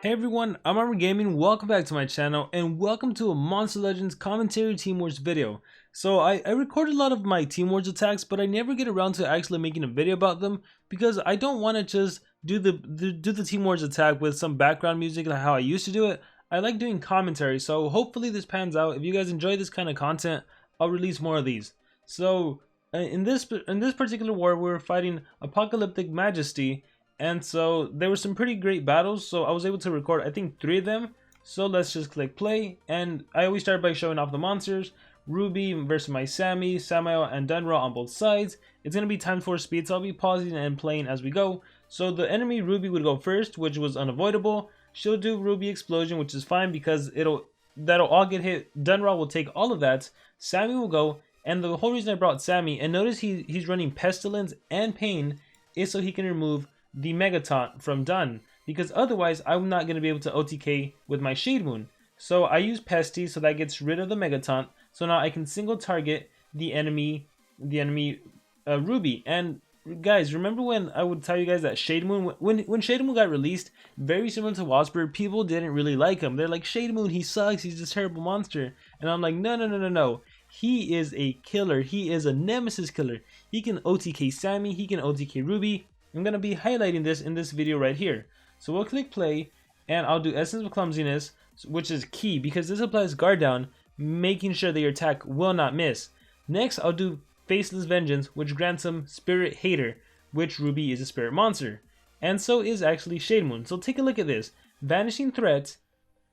Hey everyone, I'm Armor Gaming, welcome back to my channel, and welcome to a Monster Legends commentary Team Wars video. So I recorded a lot of my Team Wars attacks, but I never get around to actually making a video about them, because I don't want to just do the Team Wars attack with some background music like how I used to do it. I like doing commentary, so hopefully this pans out. If you guys enjoy this kind of content, I'll release more of these. So in this particular war, we're fighting Apocalyptic Majesty. And so there were some pretty great battles, so I was able to record I think 3 of them. So let's just click play, and I always start by showing off the monsters. Ruby versus my Sammy, Samuel and Dunn on both sides. It's going to be times 4 speed, so I'll be pausing and playing as we go. So the enemy Ruby would go first, which was unavoidable. She'll do Ruby Explosion, which is fine because that'll all get hit. Dunn will take all of that. Sammy will go, and the whole reason I brought Sammy, and notice he's running Pestilence and Pain, is so he can remove the Megataunt from Dunn, because otherwise I'm not going to be able to OTK with my Shademoon. So I use Pesty, so that gets rid of the Megataunt, so now I can single target the enemy Ruby. And guys, remember when I would tell you guys that Shademoon, when Shademoon got released, very similar to Wasper, people didn't really like him. They're like, Shademoon, he sucks, he's this terrible monster. And I'm like, no. He is a killer. He is a nemesis killer. He can OTK Sammy, he can OTK Ruby. I'm going to be highlighting this in this video right here. So we'll click play, and I'll do Essence of Clumsiness, which is key because this applies guard down, making sure that your attack will not miss. Next, I'll do Faceless Vengeance, which grants him Spirit Hater, which Ruby is a spirit monster. And so is actually Shademoon. So take a look at this. Vanishing Threat,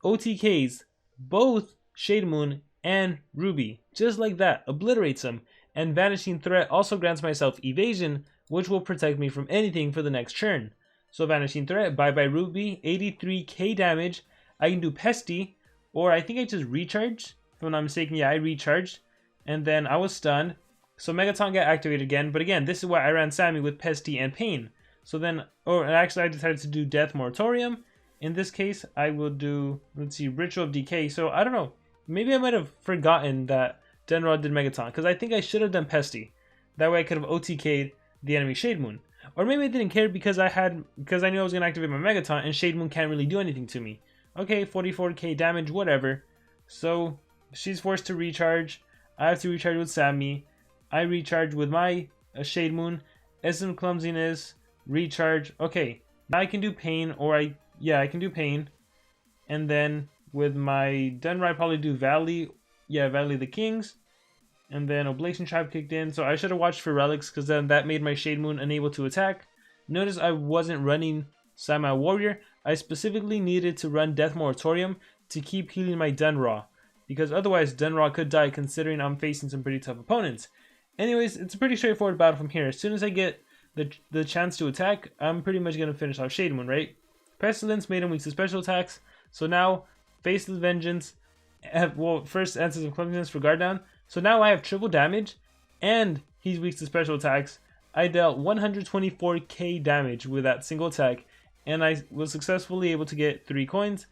OTKs, both Shademoon and Ruby. Just like that, obliterates them. And Vanishing Threat also grants myself Evasion, which will protect me from anything for the next turn. So Vanishing Threat, bye bye Ruby, 83k damage. I can do Pesty, or I think I just recharged. If I'm not mistaken, yeah, I recharged. And then I was stunned. So Megaton got activated again, but again, this is why I ran Sammy with Pesty and Pain. So then, actually I decided to do Death Moratorium. In this case, I will do, let's see, Ritual of Decay. So I don't know, maybe I might have forgotten that Denrod did Megaton, because I think I should have done Pesty. That way I could have OTK'd the enemy Shademoon. Or maybe I didn't care because I knew I was going to activate my Megaton and Shademoon can't really do anything to me. Okay, 44k damage, whatever. So she's forced to recharge. I have to recharge with Sammy. I recharge with my Shademoon. Essence Clumsiness, recharge. Okay, now I can do Pain, or I can do Pain. And then with my Dunn, I probably do Valley. Yeah, Valley of the Kings. And then Oblation Trap kicked in, so I should have watched for relics, because then that made my Shademoon unable to attack. Notice I wasn't running Samurai Warrior. I specifically needed to run Death Moratorium to keep healing my Dunraw, because otherwise Dunraw could die considering I'm facing some pretty tough opponents. Anyways, it's a pretty straightforward battle from here. As soon as I get the chance to attack, I'm pretty much going to finish off Shademoon, right? Pestilence made him weak to special attacks, so now Faceless Vengeance, well, first Essence of Clumsiness for guard down. So now I have triple damage, and he's weak to special attacks. I dealt 124k damage with that single attack, and I was successfully able to get 3 coins,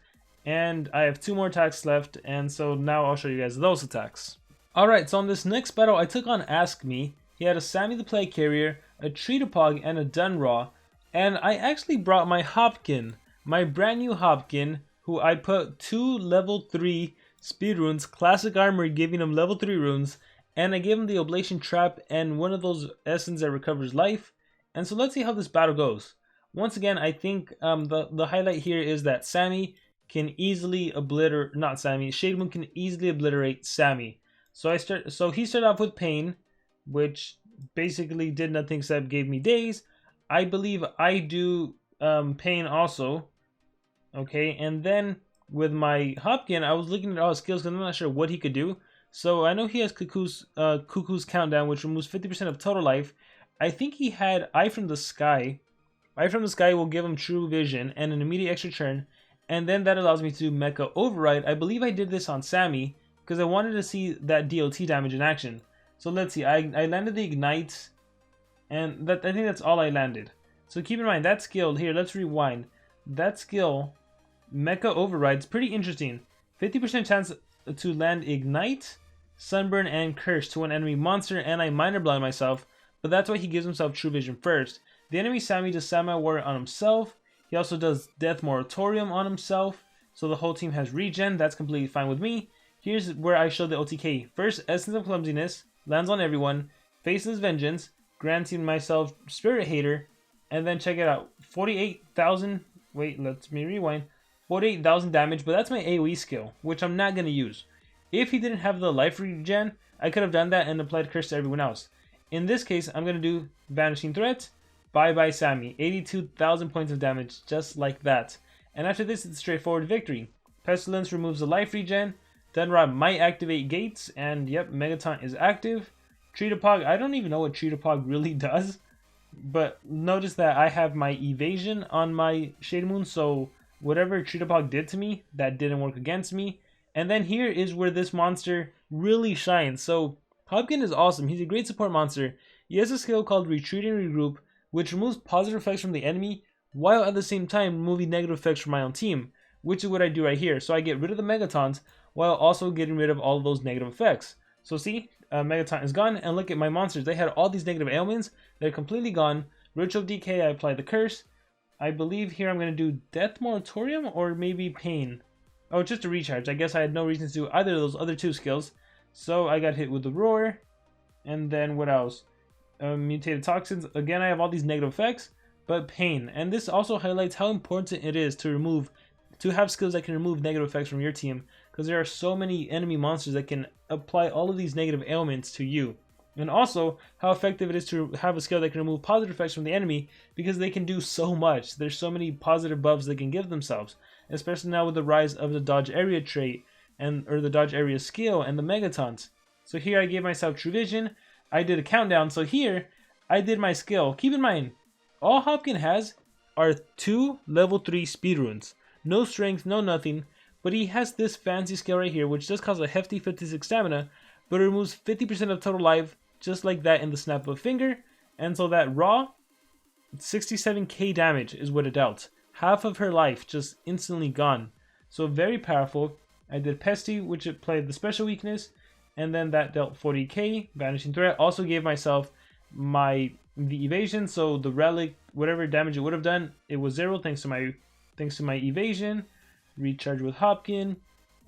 and I have 2 more attacks left, and so now I'll show you guys those attacks. Alright, so on this next battle, I took on Ask Me. He had a Sammy the Plague Carrier, a Treatapog, and a Dunraw, and I actually brought my Hopkin, my brand new Hopkin, who I put 2 level 3 speed runes, classic armor, giving him level 3 runes, and I gave him the Oblation Trap and one of those essence that recovers life. And so let's see how this battle goes. Once again, I think the highlight here is that Sammy can easily obliterate, not Sammy, Shademoon can easily obliterate Sammy. So he started off with Pain, which basically did nothing except gave me days. I believe I do Pain also. Okay, and then with my Hopkin, I was looking at all his skills because I'm not sure what he could do. So I know he has Cuckoo's Countdown, which removes 50% of total life. I think he had Eye from the Sky. Eye from the Sky will give him True Vision and an immediate extra turn. And then that allows me to do Mecha Override. I believe I did this on Sammy because I wanted to see that DOT damage in action. So let's see, I landed the Ignite, and I think that's all I landed. So keep in mind, that skill, here, let's rewind. That skill, Mecha Override's pretty interesting. 50% chance to land Ignite, Sunburn, and Curse to an enemy monster, and I minor blind myself, but that's why he gives himself True Vision first. The enemy Sammy does Samurai Warrior on himself. He also does Death Moratorium on himself, so the whole team has regen. That's completely fine with me. Here's where I show the OTK. First, Essence of Clumsiness, lands on everyone, Faceless Vengeance, granting myself Spirit Hater, and then check it out, 48,000, wait, let me rewind, 48,000 damage, but that's my AoE skill, which I'm not going to use. If he didn't have the life regen, I could have done that and applied curse to everyone else. In this case, I'm going to do Vanishing Threat, bye-bye Sammy, 82,000 points of damage, just like that. And after this, it's straightforward victory. Pestilence removes the life regen, Dunn might activate gates, and yep, Megaton is active. Treatapog, I don't even know what Treatapog really does, but notice that I have my evasion on my Shademoon, so whatever Treatapog did to me, that didn't work against me. And then here is where this monster really shines. So Hopkin is awesome. He's a great support monster. He has a skill called Retreat and Regroup, which removes positive effects from the enemy, while at the same time removing negative effects from my own team, which is what I do right here. So I get rid of the Megatons, while also getting rid of all of those negative effects. So see, Megaton is gone, and look at my monsters. They had all these negative ailments. They're completely gone. Ritual Decay, I apply the curse. I believe here I'm going to do Death Moratorium or maybe Pain. Oh, just a recharge. I guess I had no reason to do either of those other two skills. So I got hit with the Roar. And then what else? Mutated Toxins. Again, I have all these negative effects, but Pain. And this also highlights how important it is to have skills that can remove negative effects from your team, because there are so many enemy monsters that can apply all of these negative ailments to you. And also how effective it is to have a skill that can remove positive effects from the enemy, because they can do so much. There's so many positive buffs they can give themselves, especially now with the rise of the dodge area trait or the dodge area skill and the Megatons. So here I gave myself True Vision. I did a countdown. So here I did my skill. Keep in mind, all Hopkin has are 2 level 3 speed runes. No strength, no nothing, but he has this fancy skill right here, which does cause a hefty 56 stamina, but it removes 50% of total life, just like that in the snap of a finger. And so that raw 67k damage is what it dealt. Half of her life just instantly gone. So very powerful. I did Pesty, which it played the special weakness, and then that dealt 40k. Vanishing Threat also gave myself the evasion, so the relic, whatever damage it would have done, it was 0 thanks to my evasion. Recharge with Hopkin.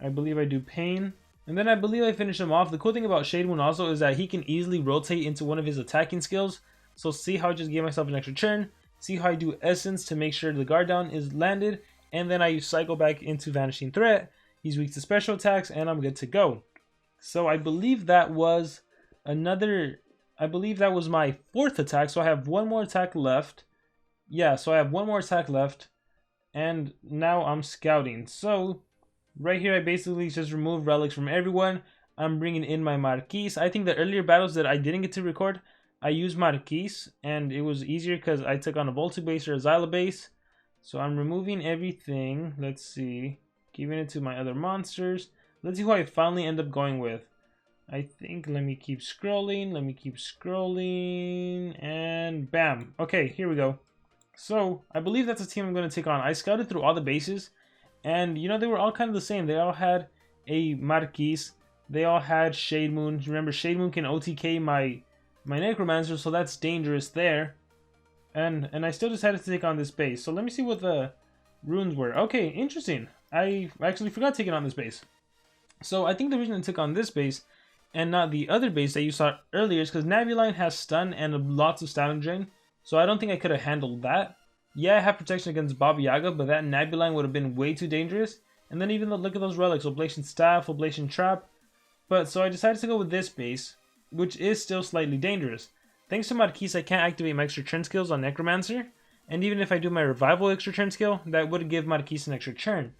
I believe I do Pain. And then I believe I finish him off. The cool thing about Shademoon also is that he can easily rotate into one of his attacking skills. So see how I just gave myself an extra turn. See how I do Essence to make sure the guard down is landed. And then I cycle back into Vanishing Threat. He's weak to special attacks and I'm good to go. So I believe that was my 4th attack. So I have one more attack left. Yeah, so I have one more attack left. And now I'm scouting. So right here I basically just remove relics from everyone. I'm bringing in my Marquise. I think the earlier battles that I didn't get to record, I used Marquise and it was easier because I took on a Volta base or a Zyla base. So I'm removing everything. Let's see. Giving it to my other monsters. Let's see who I finally end up going with. I think, let me keep scrolling. And bam. Okay, here we go. So, I believe that's a team I'm going to take on. I scouted through all the bases, and you know, they were all kind of the same. They all had a Marquise. They all had Shademoon. Remember, Shademoon can OTK my Necromancer, so that's dangerous there. And I still decided to take on this base. So let me see what the runes were. Okay, interesting. I actually forgot taking on this base. So I think the reason I took on this base and not the other base that you saw earlier is because Navuline has stun and lots of stamina drain. So I don't think I could have handled that. Yeah, I have protection against Baba Yaga, but that Navuline would have been way too dangerous. And then even look at those relics, Oblation Staff, Oblation Trap. But so I decided to go with this base, which is still slightly dangerous. Thanks to Marquise, I can't activate my extra turn skills on Necromancer. And even if I do my Revival extra turn skill, that would give Marquise an extra turn.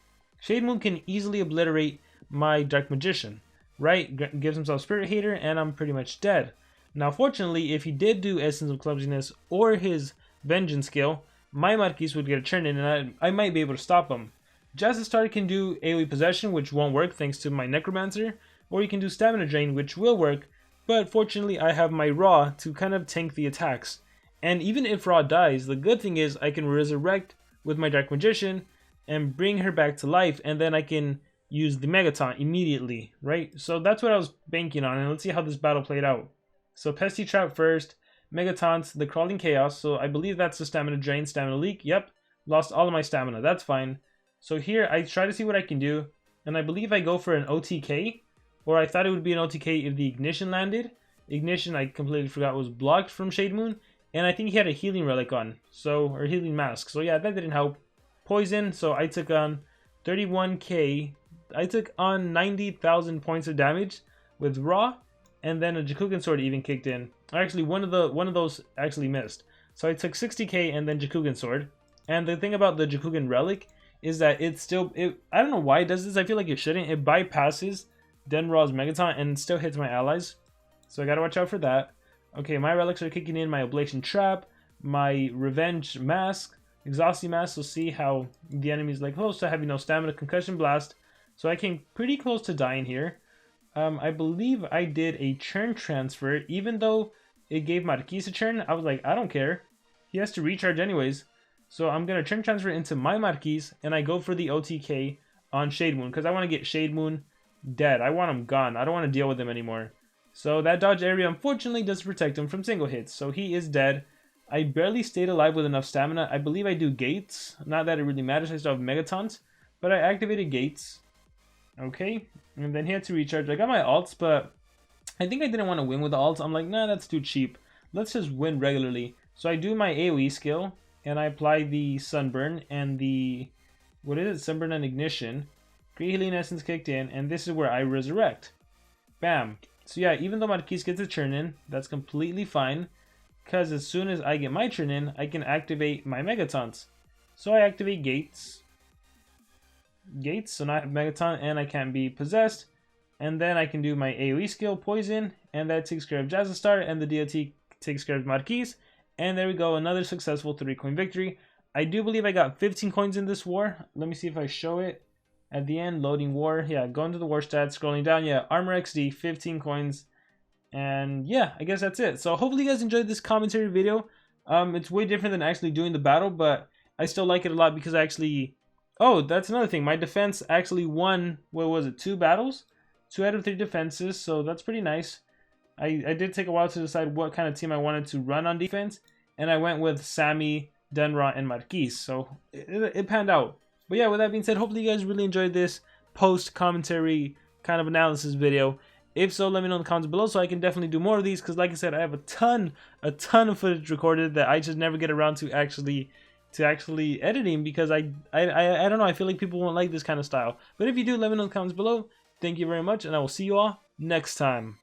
Shademoon can easily obliterate my Dark Magician, right? Gives himself Spirit Hater, and I'm pretty much dead. Now, fortunately, if he did do Essence of Clumsiness or his Vengeance skill, my Marquise would get a turn in, and I might be able to stop him. Jazz Starter can do AoE Possession, which won't work thanks to my Necromancer, or he can do Stamina Drain, which will work, but fortunately I have my Raw to kind of tank the attacks. And even if Raw dies, the good thing is I can resurrect with my Dark Magician and bring her back to life, and then I can use the Megaton immediately, right? So that's what I was banking on, and let's see how this battle played out. So Pesty Trap first, Megatons, the Crawling Chaos, so I believe that's the Stamina Drain, Stamina Leak, yep. Lost all of my stamina. That's fine. So here I try to see what I can do, and I believe I go for an OTK, or I thought it would be an OTK if the ignition landed. Ignition, I completely forgot, was blocked from Shademoon, and I think he had a healing relic on, so, or healing mask. So yeah, that didn't help. Poison, so I took on 31k. I took on 90,000 points of damage with raw, and then a Jakugan sword even kicked in. Actually, one of those actually missed. So I took 60k and then Jakugan sword. And the thing about the Jakugan relic is that I don't know why it does this. I feel like it shouldn't. It bypasses Denra's Megaton and still hits my allies. So I gotta watch out for that. Okay, my relics are kicking in. My Oblation Trap, my Revenge Mask, Exhausting Mask. So see how the enemy's like close to having no stamina. Concussion Blast. So I came pretty close to dying here. I believe I did a churn transfer. Even though it gave Marquise a churn, I was like, I don't care. He has to recharge anyways. So I'm going to churn transfer into my Marquise, and I go for the OTK on Shademoon, because I want to get Shademoon dead. I want him gone. I don't want to deal with him anymore. So that dodge area unfortunately does protect him from single hits, so he is dead. I barely stayed alive with enough stamina. I believe I do gates. Not that it really matters, I still have Megatons, but I activated gates. Okay, and then he had to recharge. I got my alts, but I think I didn't want to win with the alts. I'm like, nah, that's too cheap. Let's just win regularly. So I do my AoE skill, and I apply the Sunburn and the, what is it? Sunburn and Ignition. Great Healing Essence kicked in, and this is where I resurrect. Bam. So yeah, even though Marquise gets a turn in, that's completely fine, because as soon as I get my turn in, I can activate my Megatons. So I activate gates. So now I have Megaton, and I can't be possessed. And then I can do my AoE skill, Poison, and that takes care of Jazzastar, and the DLT takes care of Marquise. And there we go, another successful 3-coin victory. I do believe I got 15 coins in this war. Let me see if I show it. At the end, loading war. Yeah, going to the war stats, scrolling down. Yeah, Armor XD, 15 coins. And yeah, I guess that's it. So hopefully you guys enjoyed this commentary video. It's way different than actually doing the battle, but I still like it a lot because I actually... Oh, that's another thing. My defense actually won, what was it, 2 battles? 2 out of 3 defenses, so that's pretty nice. I did take a while to decide what kind of team I wanted to run on defense, and I went with Sammy, Dunn, and Marquise, so it panned out. But yeah, with that being said, hopefully you guys really enjoyed this post-commentary kind of analysis video. If so, let me know in the comments below so I can definitely do more of these, because like I said, I have a ton of footage recorded that I just never get around to actually editing, because I don't know, I feel like people won't like this kind of style. But if you do, let me know in the comments below. Thank you very much, and I will see you all next time.